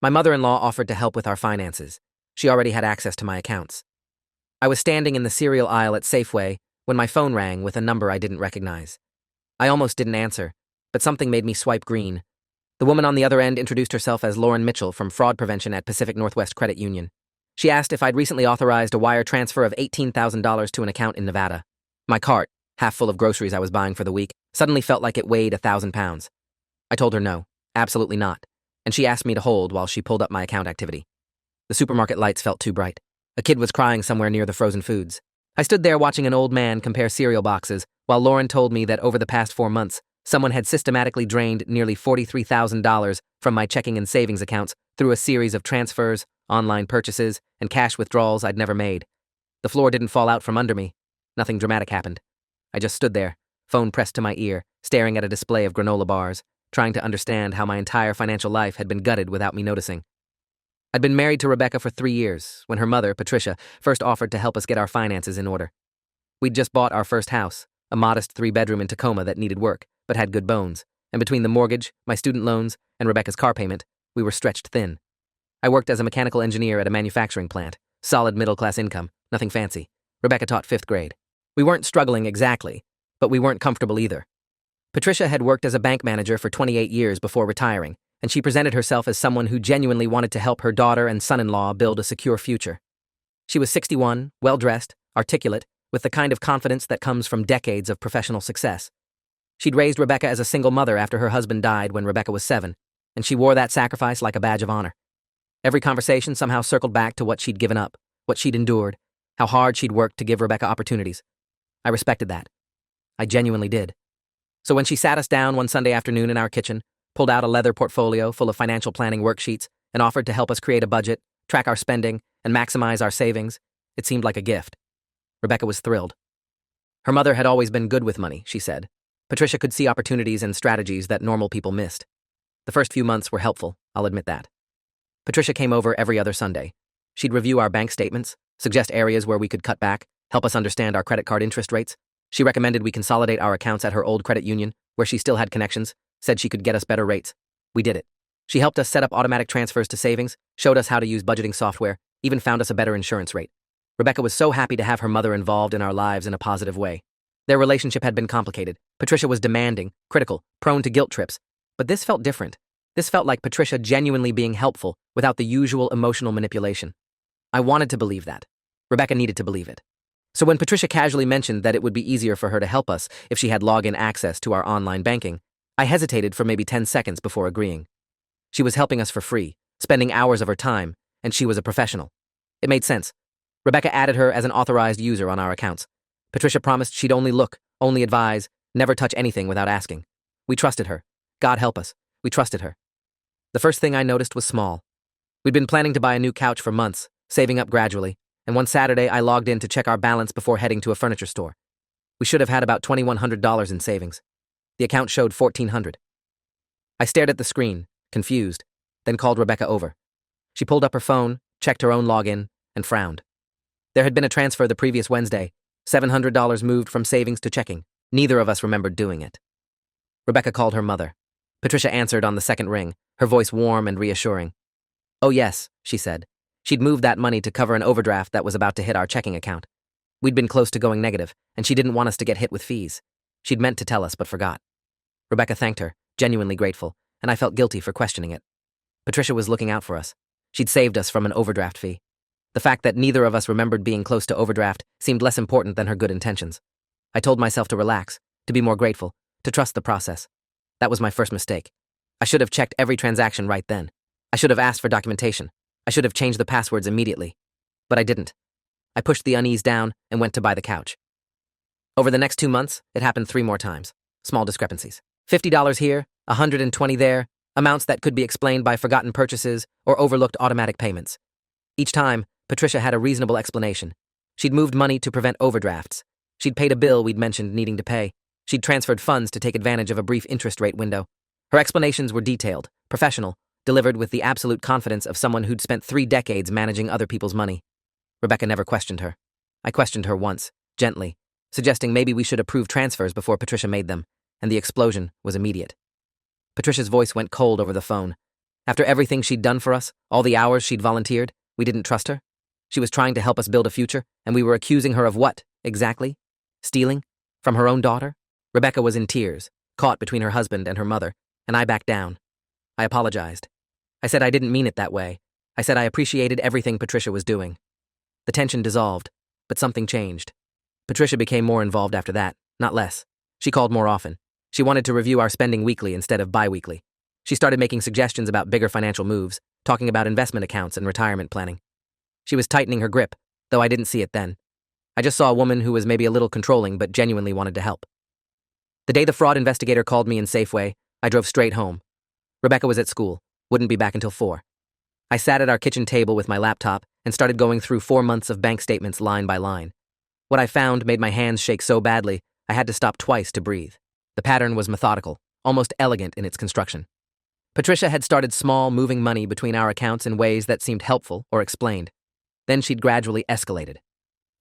My mother-in-law offered to help with our finances. She already had access to my accounts. I was standing in the cereal aisle at Safeway when my phone rang with a number I didn't recognize. I almost didn't answer, but something made me swipe green. The woman on the other end introduced herself as Lauren Mitchell from Fraud Prevention at Pacific Northwest Credit Union. She asked if I'd recently authorized a wire transfer of $18,000 to an account in Nevada. My cart, half full of groceries I was buying for the week, suddenly felt like it weighed 1,000 pounds. I told her no, absolutely not, and she asked me to hold while she pulled up my account activity. The supermarket lights felt too bright. A kid was crying somewhere near the frozen foods. I stood there watching an old man compare cereal boxes while Lauren told me that over the past 4 months, someone had systematically drained nearly $43,000 from my checking and savings accounts through a series of transfers, online purchases, and cash withdrawals I'd never made. The floor didn't fall out from under me. Nothing dramatic happened. I just stood there, phone pressed to my ear, staring at a display of granola bars, trying to understand how my entire financial life had been gutted without me noticing. I'd been married to Rebecca for 3 years when her mother, Patricia, first offered to help us get our finances in order. We'd just bought our first house, a modest 3-bedroom in Tacoma that needed work, but had good bones, and between the mortgage, my student loans, and Rebecca's car payment, we were stretched thin. I worked as a mechanical engineer at a manufacturing plant, solid middle-class income, nothing fancy. Rebecca taught 5th grade. We weren't struggling exactly, but we weren't comfortable either. Patricia had worked as a bank manager for 28 years before retiring, and she presented herself as someone who genuinely wanted to help her daughter and son-in-law build a secure future. She was 61, well-dressed, articulate, with the kind of confidence that comes from decades of professional success. She'd raised Rebecca as a single mother after her husband died when Rebecca was 7, and she wore that sacrifice like a badge of honor. Every conversation somehow circled back to what she'd given up, what she'd endured, how hard she'd worked to give Rebecca opportunities. I respected that. I genuinely did. So when she sat us down one Sunday afternoon in our kitchen, pulled out a leather portfolio full of financial planning worksheets, and offered to help us create a budget, track our spending, and maximize our savings, it seemed like a gift. Rebecca was thrilled. Her mother had always been good with money, she said. Patricia could see opportunities and strategies that normal people missed. The first few months were helpful, I'll admit that. Patricia came over every other Sunday. She'd review our bank statements, suggest areas where we could cut back, help us understand our credit card interest rates. She recommended we consolidate our accounts at her old credit union, where she still had connections, said she could get us better rates. We did it. She helped us set up automatic transfers to savings, showed us how to use budgeting software, even found us a better insurance rate. Rebecca was so happy to have her mother involved in our lives in a positive way. Their relationship had been complicated. Patricia was demanding, critical, prone to guilt trips. But this felt different. This felt like Patricia genuinely being helpful without the usual emotional manipulation. I wanted to believe that. Rebecca needed to believe it. So when Patricia casually mentioned that it would be easier for her to help us if she had login access to our online banking, I hesitated for maybe 10 seconds before agreeing. She was helping us for free, spending hours of her time, and she was a professional. It made sense. Rebecca added her as an authorized user on our accounts. Patricia promised she'd only look, only advise, never touch anything without asking. We trusted her. God help us. We trusted her. The first thing I noticed was small. We'd been planning to buy a new couch for months, saving up gradually, and one Saturday I logged in to check our balance before heading to a furniture store. We should have had about $2,100 in savings. The account showed $1,400. I stared at the screen, confused, then called Rebecca over. She pulled up her phone, checked her own login, and frowned. There had been a transfer the previous Wednesday, $700 moved from savings to checking. Neither of us remembered doing it. Rebecca called her mother. Patricia answered on the second ring, her voice warm and reassuring. Oh yes, she said. She'd moved that money to cover an overdraft that was about to hit our checking account. We'd been close to going negative, and she didn't want us to get hit with fees. She'd meant to tell us, but forgot. Rebecca thanked her, genuinely grateful, and I felt guilty for questioning it. Patricia was looking out for us. She'd saved us from an overdraft fee. The fact that neither of us remembered being close to overdraft seemed less important than her good intentions. I told myself to relax, to be more grateful, to trust the process. That was my first mistake. I should have checked every transaction right then. I should have asked for documentation. I should have changed the passwords immediately. But I didn't. I pushed the unease down and went to buy the couch. Over the next 2 months, it happened 3 more times. Small discrepancies. $50 here, $120 there, amounts that could be explained by forgotten purchases or overlooked automatic payments. Each time, Patricia had a reasonable explanation. She'd moved money to prevent overdrafts. She'd paid a bill we'd mentioned needing to pay. She'd transferred funds to take advantage of a brief interest rate window. Her explanations were detailed, professional, delivered with the absolute confidence of someone who'd spent 3 decades managing other people's money. Rebecca never questioned her. I questioned her once, gently, suggesting maybe we should approve transfers before Patricia made them, and the explosion was immediate. Patricia's voice went cold over the phone. After everything she'd done for us, all the hours she'd volunteered, we didn't trust her? She was trying to help us build a future, and we were accusing her of what, exactly? Stealing? From her own daughter? Rebecca was in tears, caught between her husband and her mother, and I backed down. I apologized. I said I didn't mean it that way. I said I appreciated everything Patricia was doing. The tension dissolved, but something changed. Patricia became more involved after that, not less. She called more often. She wanted to review our spending weekly instead of bi-weekly. She started making suggestions about bigger financial moves, talking about investment accounts and retirement planning. She was tightening her grip, though I didn't see it then. I just saw a woman who was maybe a little controlling but genuinely wanted to help. The day the fraud investigator called me in Safeway, I drove straight home. Rebecca was at school, wouldn't be back until 4. I sat at our kitchen table with my laptop and started going through 4 months of bank statements line by line. What I found made my hands shake so badly, I had to stop twice to breathe. The pattern was methodical, almost elegant in its construction. Patricia had started small, moving money between our accounts in ways that seemed helpful or explained. Then she'd gradually escalated.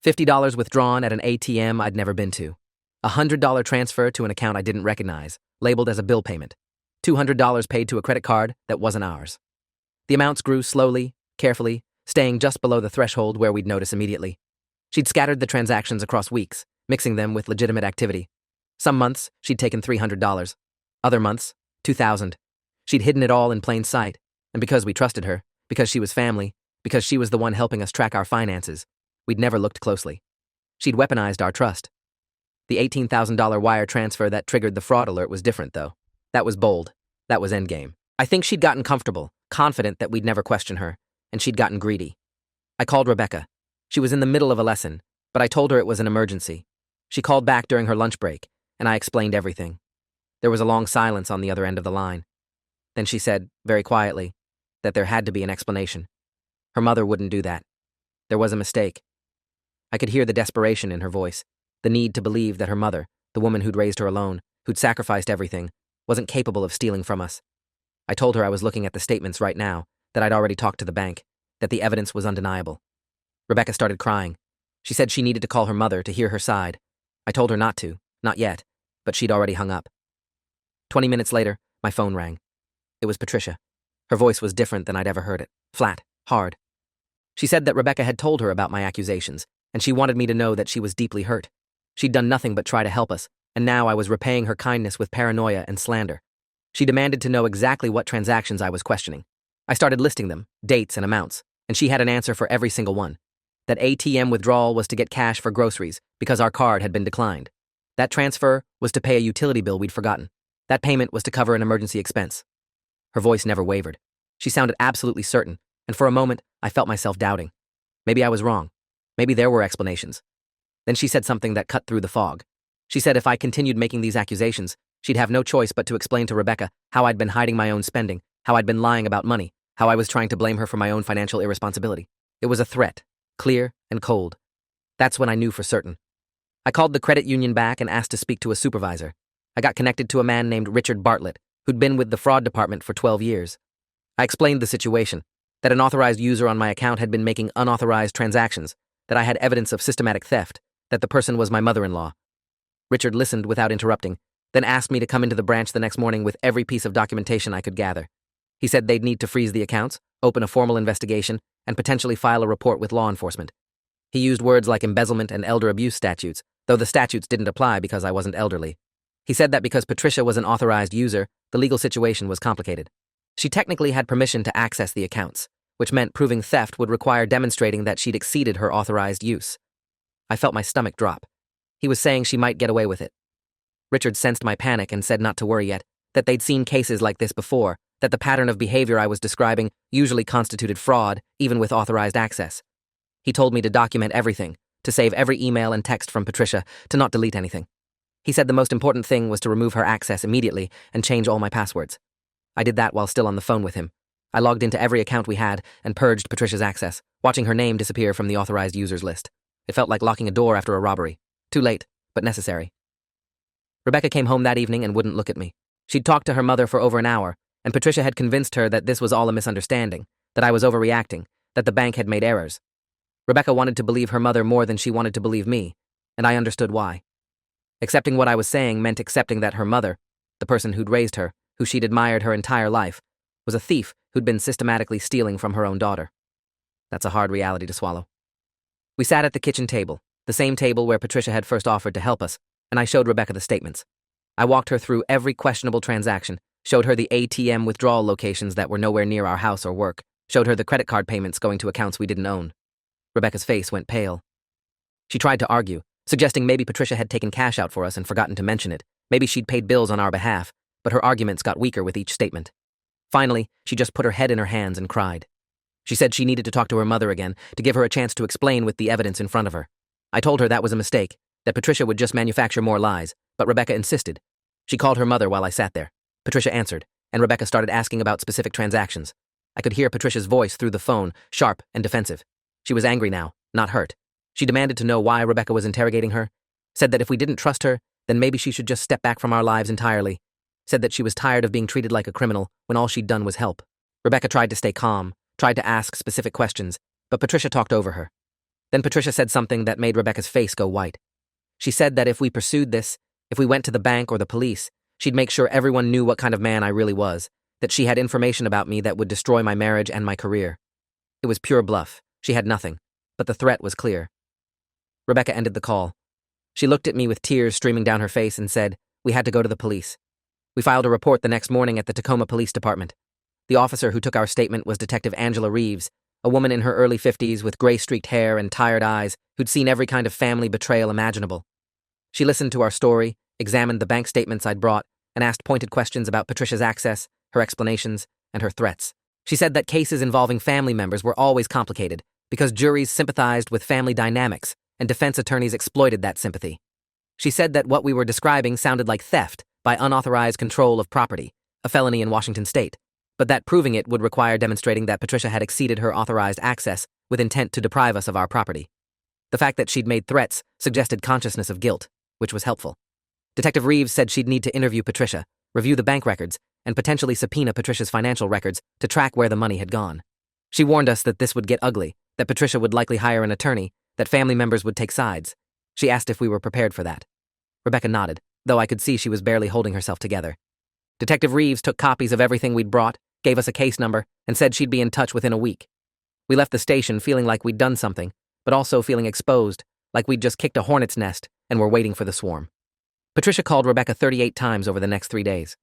$50 withdrawn at an ATM I'd never been to. A $100 transfer to an account I didn't recognize, labeled as a bill payment. $200 paid to a credit card that wasn't ours. The amounts grew slowly, carefully, staying just below the threshold where we'd notice immediately. She'd scattered the transactions across weeks, mixing them with legitimate activity. Some months, she'd taken $300. Other months, $2,000. She'd hidden it all in plain sight, and because we trusted her, because she was family, because she was the one helping us track our finances, we'd never looked closely. She'd weaponized our trust. The $18,000 wire transfer that triggered the fraud alert was different, though. That was bold. That was endgame. I think she'd gotten comfortable, confident that we'd never question her, and she'd gotten greedy. I called Rebecca. She was in the middle of a lesson, but I told her it was an emergency. She called back during her lunch break, and I explained everything. There was a long silence on the other end of the line. Then she said, very quietly, that there had to be an explanation. Her mother wouldn't do that. There was a mistake. I could hear the desperation in her voice, the need to believe that her mother, the woman who'd raised her alone, who'd sacrificed everything, wasn't capable of stealing from us. I told her I was looking at the statements right now, that I'd already talked to the bank, that the evidence was undeniable. Rebecca started crying. She said she needed to call her mother to hear her side. I told her not to, not yet, but she'd already hung up. 20 minutes later, my phone rang. It was Patricia. Her voice was different than I'd ever heard it, flat, hard. She said that Rebecca had told her about my accusations, and she wanted me to know that she was deeply hurt. She'd done nothing but try to help us, and now I was repaying her kindness with paranoia and slander. She demanded to know exactly what transactions I was questioning. I started listing them, dates and amounts, and she had an answer for every single one. That ATM withdrawal was to get cash for groceries because our card had been declined. That transfer was to pay a utility bill we'd forgotten. That payment was to cover an emergency expense. Her voice never wavered. She sounded absolutely certain, and for a moment, I felt myself doubting. Maybe I was wrong. Maybe there were explanations. Then she said something that cut through the fog. She said if I continued making these accusations, she'd have no choice but to explain to Rebecca how I'd been hiding my own spending, how I'd been lying about money, how I was trying to blame her for my own financial irresponsibility. It was a threat, clear and cold. That's when I knew for certain. I called the credit union back and asked to speak to a supervisor. I got connected to a man named Richard Bartlett, who'd been with the fraud department for 12 years. I explained the situation, that an authorized user on my account had been making unauthorized transactions, that I had evidence of systematic theft, that the person was my mother-in-law. Richard listened without interrupting, then asked me to come into the branch the next morning with every piece of documentation I could gather. He said they'd need to freeze the accounts, open a formal investigation, and potentially file a report with law enforcement. He used words like embezzlement and elder abuse statutes, though the statutes didn't apply because I wasn't elderly. He said that because Patricia was an authorized user, the legal situation was complicated. She technically had permission to access the accounts, which meant proving theft would require demonstrating that she'd exceeded her authorized use. I felt my stomach drop. He was saying she might get away with it. Richard sensed my panic and said not to worry yet, that they'd seen cases like this before, that the pattern of behavior I was describing usually constituted fraud, even with authorized access. He told me to document everything, to save every email and text from Patricia, to not delete anything. He said the most important thing was to remove her access immediately and change all my passwords. I did that while still on the phone with him. I logged into every account we had and purged Patricia's access, watching her name disappear from the authorized users list. It felt like locking a door after a robbery. Too late, but necessary. Rebecca came home that evening and wouldn't look at me. She'd talked to her mother for over an hour, and Patricia had convinced her that this was all a misunderstanding, that I was overreacting, that the bank had made errors. Rebecca wanted to believe her mother more than she wanted to believe me, and I understood why. Accepting what I was saying meant accepting that her mother, the person who'd raised her, who she'd admired her entire life, was a thief who'd been systematically stealing from her own daughter. That's a hard reality to swallow. We sat at the kitchen table, the same table where Patricia had first offered to help us, and I showed Rebecca the statements. I walked her through every questionable transaction, showed her the ATM withdrawal locations that were nowhere near our house or work, showed her the credit card payments going to accounts we didn't own. Rebecca's face went pale. She tried to argue, suggesting maybe Patricia had taken cash out for us and forgotten to mention it. Maybe she'd paid bills on our behalf, but her arguments got weaker with each statement. Finally, she just put her head in her hands and cried. She said she needed to talk to her mother again, to give her a chance to explain with the evidence in front of her. I told her that was a mistake, that Patricia would just manufacture more lies, but Rebecca insisted. She called her mother while I sat there. Patricia answered, and Rebecca started asking about specific transactions. I could hear Patricia's voice through the phone, sharp and defensive. She was angry now, not hurt. She demanded to know why Rebecca was interrogating her, said that if we didn't trust her, then maybe she should just step back from our lives entirely, said that she was tired of being treated like a criminal when all she'd done was help. Rebecca tried to stay calm, tried to ask specific questions, but Patricia talked over her. Then Patricia said something that made Rebecca's face go white. She said that if we pursued this, if we went to the bank or the police, she'd make sure everyone knew what kind of man I really was, that she had information about me that would destroy my marriage and my career. It was pure bluff. She had nothing, but the threat was clear. Rebecca ended the call. She looked at me with tears streaming down her face and said, we had to go to the police. We filed a report the next morning at the Tacoma Police Department. The officer who took our statement was Detective Angela Reeves, a woman in her early 50s with gray-streaked hair and tired eyes who'd seen every kind of family betrayal imaginable. She listened to our story, examined the bank statements I'd brought, and asked pointed questions about Patricia's access, her explanations, and her threats. She said that cases involving family members were always complicated because juries sympathized with family dynamics and defense attorneys exploited that sympathy. She said that what we were describing sounded like theft by unauthorized control of property, a felony in Washington state, but that proving it would require demonstrating that Patricia had exceeded her authorized access with intent to deprive us of our property. The fact that she'd made threats suggested consciousness of guilt, which was helpful. Detective Reeves said she'd need to interview Patricia, review the bank records, and potentially subpoena Patricia's financial records to track where the money had gone. She warned us that this would get ugly, that Patricia would likely hire an attorney, that family members would take sides. She asked if we were prepared for that. Rebecca nodded, though I could see she was barely holding herself together. Detective Reeves took copies of everything we'd brought, gave us a case number, and said she'd be in touch within a week. We left the station feeling like we'd done something, but also feeling exposed, like we'd just kicked a hornet's nest and were waiting for the swarm. Patricia called Rebecca 38 times over the next 3 days.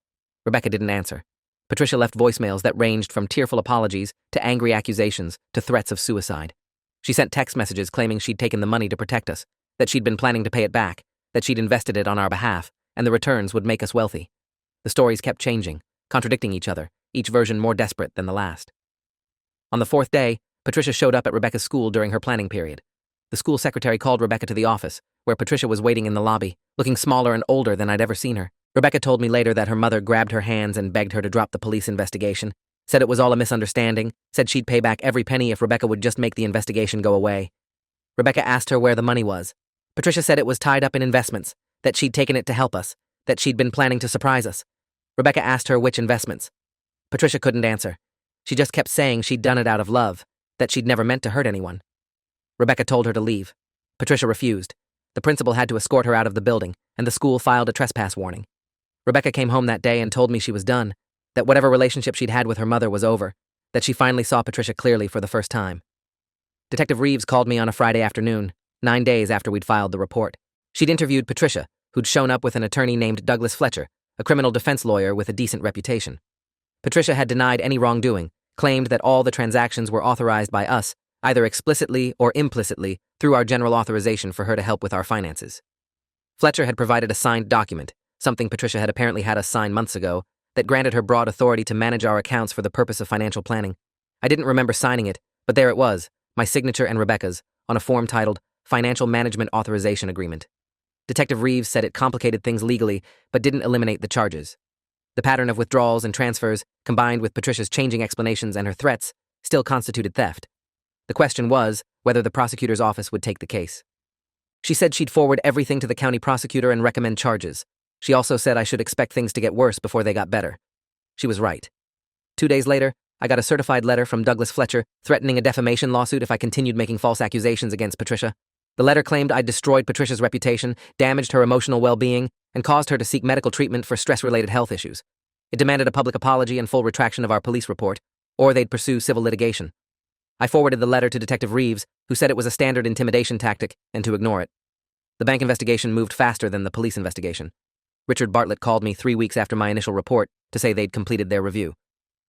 Rebecca didn't answer. Patricia left voicemails that ranged from tearful apologies to angry accusations to threats of suicide. She sent text messages claiming she'd taken the money to protect us, that she'd been planning to pay it back, that she'd invested it on our behalf, and the returns would make us wealthy. The stories kept changing, contradicting each other, each version more desperate than the last. On the 4th day, Patricia showed up at Rebecca's school during her planning period. The school secretary called Rebecca to the office, where Patricia was waiting in the lobby, looking smaller and older than I'd ever seen her. Rebecca told me later that her mother grabbed her hands and begged her to drop the police investigation, said it was all a misunderstanding, said she'd pay back every penny if Rebecca would just make the investigation go away. Rebecca asked her where the money was. Patricia said it was tied up in investments, that she'd taken it to help us, that she'd been planning to surprise us. Rebecca asked her which investments. Patricia couldn't answer. She just kept saying she'd done it out of love, that she'd never meant to hurt anyone. Rebecca told her to leave. Patricia refused. The principal had to escort her out of the building, and the school filed a trespass warning. Rebecca came home that day and told me she was done, that whatever relationship she'd had with her mother was over, that she finally saw Patricia clearly for the first time. Detective Reeves called me on a Friday afternoon, 9 days after we'd filed the report. She'd interviewed Patricia, who'd shown up with an attorney named Douglas Fletcher, a criminal defense lawyer with a decent reputation. Patricia had denied any wrongdoing, claimed that all the transactions were authorized by us, either explicitly or implicitly, through our general authorization for her to help with our finances. Fletcher had provided a signed document, something Patricia had apparently had us sign months ago, that granted her broad authority to manage our accounts for the purpose of financial planning. I didn't remember signing it, but there it was, my signature and Rebecca's, on a form titled Financial Management Authorization Agreement. Detective Reeves said it complicated things legally, but didn't eliminate the charges. The pattern of withdrawals and transfers, combined with Patricia's changing explanations and her threats, still constituted theft. The question was whether the prosecutor's office would take the case. She said she'd forward everything to the county prosecutor and recommend charges. She also said I should expect things to get worse before they got better. She was right. 2 days later, I got a certified letter from Douglas Fletcher threatening a defamation lawsuit if I continued making false accusations against Patricia. The letter claimed I'd destroyed Patricia's reputation, damaged her emotional well-being, and caused her to seek medical treatment for stress-related health issues. It demanded a public apology and full retraction of our police report, or they'd pursue civil litigation. I forwarded the letter to Detective Reeves, who said it was a standard intimidation tactic and to ignore it. The bank investigation moved faster than the police investigation. Richard Bartlett called me 3 weeks after my initial report to say they'd completed their review.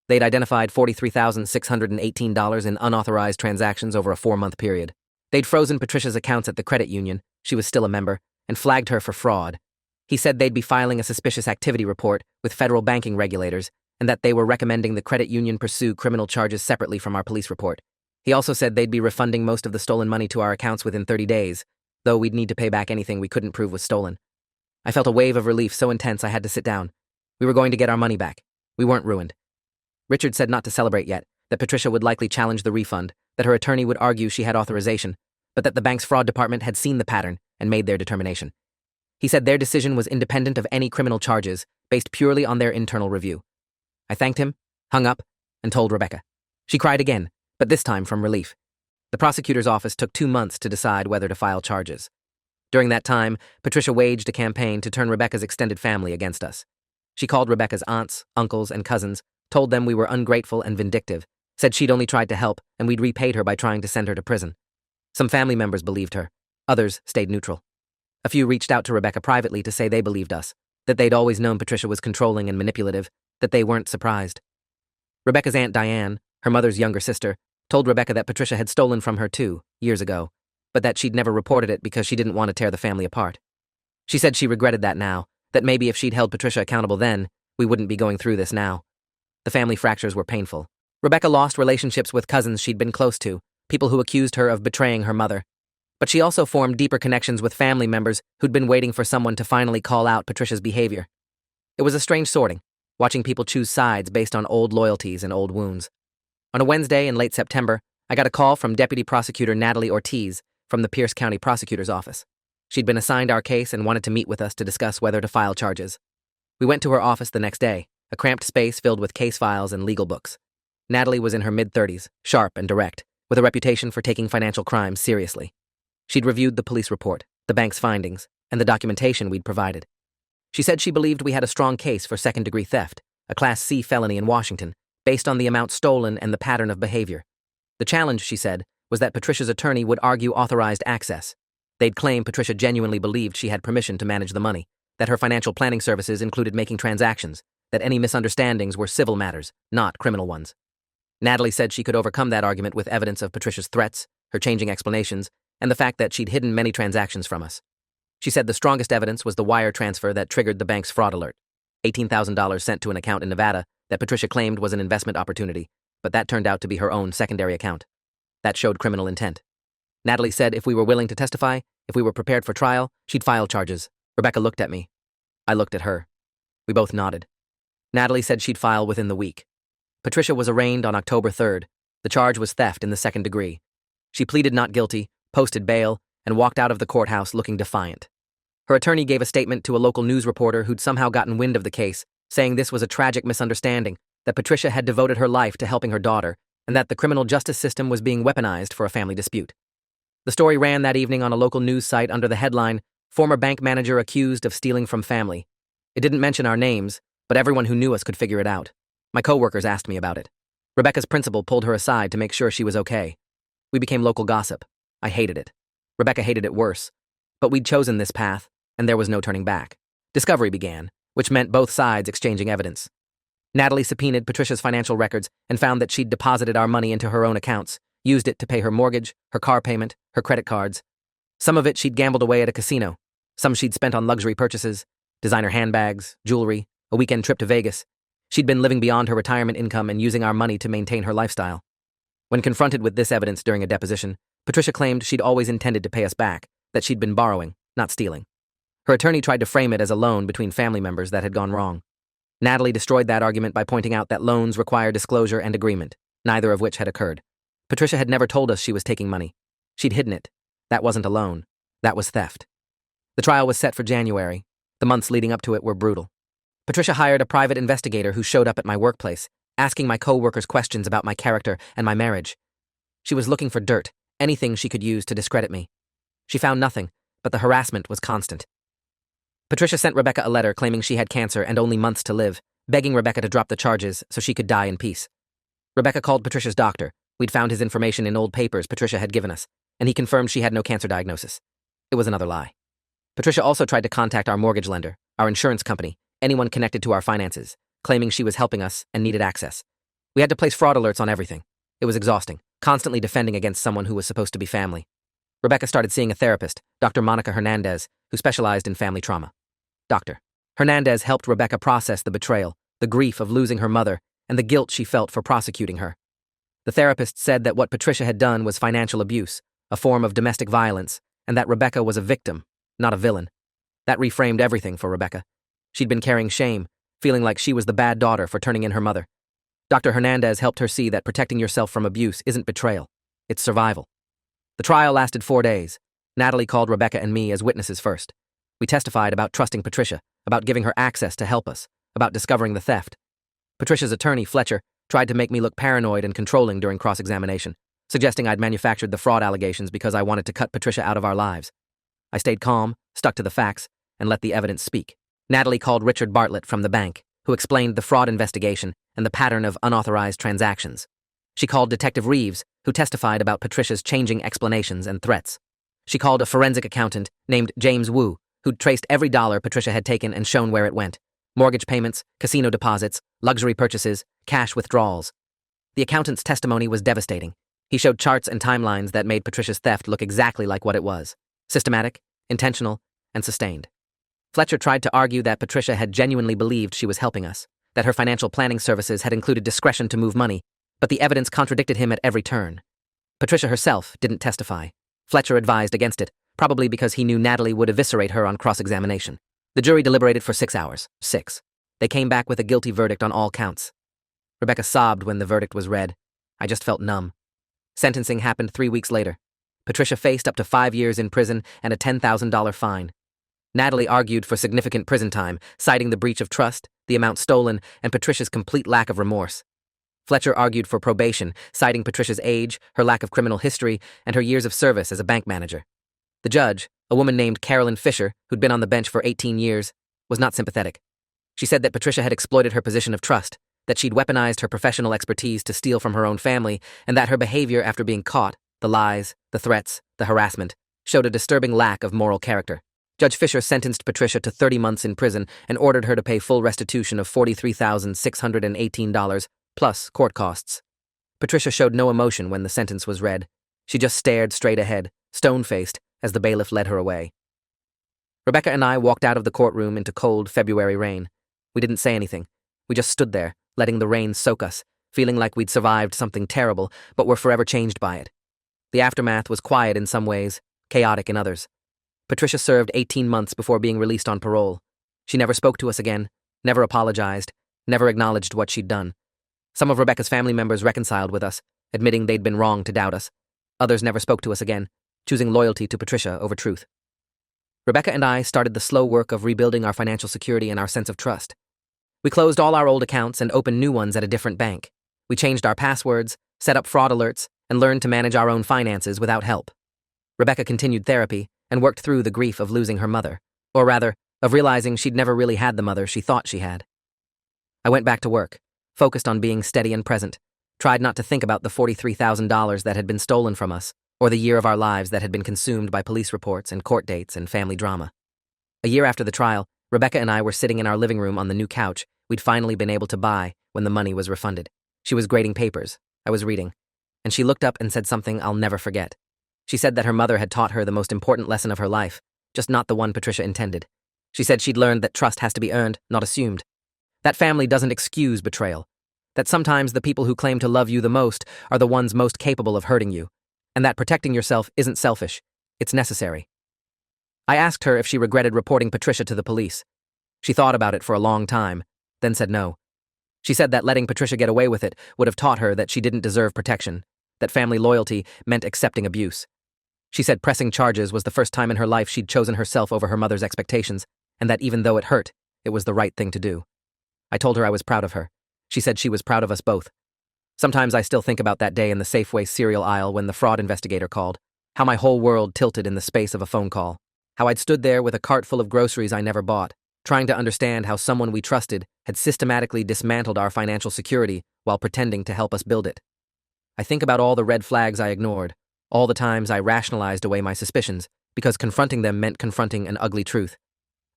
They'd identified $43,618 in unauthorized transactions over a 4-month period. They'd frozen Patricia's accounts at the credit union, she was still a member, and flagged her for fraud. He said they'd be filing a suspicious activity report with federal banking regulators and that they were recommending the credit union pursue criminal charges separately from our police report. He also said they'd be refunding most of the stolen money to our accounts within 30 days, though we'd need to pay back anything we couldn't prove was stolen. I felt a wave of relief so intense I had to sit down. We were going to get our money back. We weren't ruined. Richard said not to celebrate yet, that Patricia would likely challenge the refund, that her attorney would argue she had authorization, but that the bank's fraud department had seen the pattern and made their determination. He said their decision was independent of any criminal charges, based purely on their internal review. I thanked him, hung up, and told Rebecca. She cried again, but this time from relief. The prosecutor's office took 2 months to decide whether to file charges. During that time, Patricia waged a campaign to turn Rebecca's extended family against us. She called Rebecca's aunts, uncles, and cousins, told them we were ungrateful and vindictive, said she'd only tried to help and we'd repaid her by trying to send her to prison. Some family members believed her. Others stayed neutral. A few reached out to Rebecca privately to say they believed us, that they'd always known Patricia was controlling and manipulative, that they weren't surprised. Rebecca's Aunt Diane, her mother's younger sister, told Rebecca that Patricia had stolen from her too, years ago, but that she'd never reported it because she didn't want to tear the family apart. She said she regretted that now, that maybe if she'd held Patricia accountable then, we wouldn't be going through this now. The family fractures were painful. Rebecca lost relationships with cousins she'd been close to, people who accused her of betraying her mother. But she also formed deeper connections with family members who'd been waiting for someone to finally call out Patricia's behavior. It was a strange sorting, watching people choose sides based on old loyalties and old wounds. On a Wednesday in late September, I got a call from Deputy Prosecutor Natalie Ortiz from the Pierce County Prosecutor's Office. She'd been assigned our case and wanted to meet with us to discuss whether to file charges. We went to her office the next day, a cramped space filled with case files and legal books. Natalie was in her mid-30s, sharp and direct, with a reputation for taking financial crimes seriously. She'd reviewed the police report, the bank's findings, and the documentation we'd provided. She said she believed we had a strong case for second-degree theft, a Class C felony in Washington, based on the amount stolen and the pattern of behavior. The challenge, she said, was that Patricia's attorney would argue authorized access. They'd claim Patricia genuinely believed she had permission to manage the money, that her financial planning services included making transactions, that any misunderstandings were civil matters, not criminal ones. Natalie said she could overcome that argument with evidence of Patricia's threats, her changing explanations, and the fact that she'd hidden many transactions from us. She said the strongest evidence was the wire transfer that triggered the bank's fraud alert. $18,000 sent to an account in Nevada that Patricia claimed was an investment opportunity, but that turned out to be her own secondary account. That showed criminal intent. Natalie said if we were willing to testify, if we were prepared for trial, she'd file charges. Rebecca looked at me. I looked at her. We both nodded. Natalie said she'd file within the week. Patricia was arraigned on October 3rd. The charge was theft in the second degree. She pleaded not guilty, posted bail, and walked out of the courthouse looking defiant. Her attorney gave a statement to a local news reporter who'd somehow gotten wind of the case, saying this was a tragic misunderstanding, that Patricia had devoted her life to helping her daughter, and that the criminal justice system was being weaponized for a family dispute. The story ran that evening on a local news site under the headline, "Former Bank Manager Accused of Stealing from Family." It didn't mention our names, but everyone who knew us could figure it out. My coworkers asked me about it. Rebecca's principal pulled her aside to make sure she was okay. We became local gossip. I hated it. Rebecca hated it worse. But we'd chosen this path, and there was no turning back. Discovery began, which meant both sides exchanging evidence. Natalie subpoenaed Patricia's financial records and found that she'd deposited our money into her own accounts, used it to pay her mortgage, her car payment, her credit cards. Some of it she'd gambled away at a casino. Some she'd spent on luxury purchases, designer handbags, jewelry, a weekend trip to Vegas. She'd been living beyond her retirement income and using our money to maintain her lifestyle. When confronted with this evidence during a deposition, Patricia claimed she'd always intended to pay us back, that she'd been borrowing, not stealing. Her attorney tried to frame it as a loan between family members that had gone wrong. Natalie destroyed that argument by pointing out that loans require disclosure and agreement, neither of which had occurred. Patricia had never told us she was taking money. She'd hidden it. That wasn't a loan. That was theft. The trial was set for January. The months leading up to it were brutal. Patricia hired a private investigator who showed up at my workplace, asking my co-workers questions about my character and my marriage. She was looking for dirt, anything she could use to discredit me. She found nothing, but the harassment was constant. Patricia sent Rebecca a letter claiming she had cancer and only months to live, begging Rebecca to drop the charges so she could die in peace. Rebecca called Patricia's doctor. We'd found his information in old papers Patricia had given us, and he confirmed she had no cancer diagnosis. It was another lie. Patricia also tried to contact our mortgage lender, our insurance company, anyone connected to our finances, claiming she was helping us and needed access. We had to place fraud alerts on everything. It was exhausting, constantly defending against someone who was supposed to be family. Rebecca started seeing a therapist, Dr. Monica Hernandez, who specialized in family trauma. Dr. Hernandez helped Rebecca process the betrayal, the grief of losing her mother, and the guilt she felt for prosecuting her. The therapist said that what Patricia had done was financial abuse, a form of domestic violence, and that Rebecca was a victim, not a villain. That reframed everything for Rebecca. She'd been carrying shame, feeling like she was the bad daughter for turning in her mother. Dr. Hernandez helped her see that protecting yourself from abuse isn't betrayal, it's survival. The trial lasted 4 days. Natalie called Rebecca and me as witnesses first. We testified about trusting Patricia, about giving her access to help us, about discovering the theft. Patricia's attorney, Fletcher, tried to make me look paranoid and controlling during cross-examination, suggesting I'd manufactured the fraud allegations because I wanted to cut Patricia out of our lives. I stayed calm, stuck to the facts, and let the evidence speak. Natalie called Richard Bartlett from the bank, who explained the fraud investigation and the pattern of unauthorized transactions. She called Detective Reeves, who testified about Patricia's changing explanations and threats. She called a forensic accountant named James Wu, who'd traced every dollar Patricia had taken and shown where it went. Mortgage payments, casino deposits, luxury purchases, cash withdrawals. The accountant's testimony was devastating. He showed charts and timelines that made Patricia's theft look exactly like what it was: systematic, intentional, and sustained. Fletcher tried to argue that Patricia had genuinely believed she was helping us, that her financial planning services had included discretion to move money, but the evidence contradicted him at every turn. Patricia herself didn't testify. Fletcher advised against it, probably because he knew Natalie would eviscerate her on cross-examination. The jury deliberated for 6 hours. 6. They came back with a guilty verdict on all counts. Rebecca sobbed when the verdict was read. I just felt numb. Sentencing happened 3 weeks later. Patricia faced up to 5 years in prison and a $10,000 fine. Natalie argued for significant prison time, citing the breach of trust, the amount stolen, and Patricia's complete lack of remorse. Fletcher argued for probation, citing Patricia's age, her lack of criminal history, and her years of service as a bank manager. The judge, a woman named Carolyn Fisher, who'd been on the bench for 18 years, was not sympathetic. She said that Patricia had exploited her position of trust, that she'd weaponized her professional expertise to steal from her own family, and that her behavior after being caught, the lies, the threats, the harassment, showed a disturbing lack of moral character. Judge Fisher sentenced Patricia to 30 months in prison and ordered her to pay full restitution of $43,618, plus court costs. Patricia showed no emotion when the sentence was read. She just stared straight ahead, stone-faced, as the bailiff led her away. Rebecca and I walked out of the courtroom into cold February rain. We didn't say anything. We just stood there, letting the rain soak us, feeling like we'd survived something terrible, but were forever changed by it. The aftermath was quiet in some ways, chaotic in others. Patricia served 18 months before being released on parole. She never spoke to us again, never apologized, never acknowledged what she'd done. Some of Rebecca's family members reconciled with us, admitting they'd been wrong to doubt us. Others never spoke to us again, choosing loyalty to Patricia over truth. Rebecca and I started the slow work of rebuilding our financial security and our sense of trust. We closed all our old accounts and opened new ones at a different bank. We changed our passwords, set up fraud alerts, and learned to manage our own finances without help. Rebecca continued therapy and worked through the grief of losing her mother, or rather, of realizing she'd never really had the mother she thought she had. I went back to work, focused on being steady and present, tried not to think about the $43,000 that had been stolen from us, or the year of our lives that had been consumed by police reports and court dates and family drama. A year after the trial, Rebecca and I were sitting in our living room on the new couch we'd finally been able to buy when the money was refunded. She was grading papers. I was reading. And she looked up and said something I'll never forget. She said that her mother had taught her the most important lesson of her life, just not the one Patricia intended. She said she'd learned that trust has to be earned, not assumed. That family doesn't excuse betrayal. That sometimes the people who claim to love you the most are the ones most capable of hurting you. And that protecting yourself isn't selfish, it's necessary. I asked her if she regretted reporting Patricia to the police. She thought about it for a long time, then said no. She said that letting Patricia get away with it would have taught her that she didn't deserve protection, that family loyalty meant accepting abuse. She said pressing charges was the first time in her life she'd chosen herself over her mother's expectations, and that even though it hurt, it was the right thing to do. I told her I was proud of her. She said she was proud of us both. Sometimes I still think about that day in the Safeway cereal aisle when the fraud investigator called, how my whole world tilted in the space of a phone call, how I'd stood there with a cart full of groceries I never bought, trying to understand how someone we trusted had systematically dismantled our financial security while pretending to help us build it. I think about all the red flags I ignored, all the times I rationalized away my suspicions, because confronting them meant confronting an ugly truth.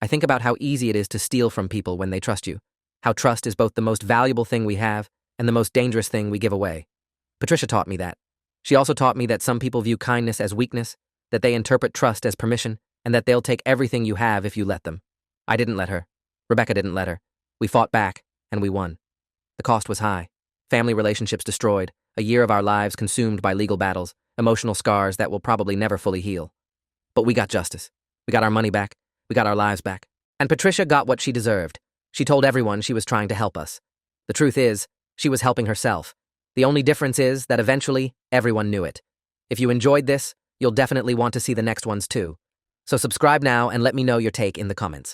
I think about how easy it is to steal from people when they trust you, how trust is both the most valuable thing we have and the most dangerous thing we give away. Patricia taught me that. She also taught me that some people view kindness as weakness, that they interpret trust as permission, and that they'll take everything you have if you let them. I didn't let her. Rebecca didn't let her. We fought back, and we won. The cost was high. Family relationships destroyed, a year of our lives consumed by legal battles, emotional scars that will probably never fully heal. But we got justice. We got our money back. We got our lives back. And Patricia got what she deserved. She told everyone she was trying to help us. The truth is, she was helping herself. The only difference is that eventually, everyone knew it. If you enjoyed this, you'll definitely want to see the next ones too. So subscribe now and let me know your take in the comments.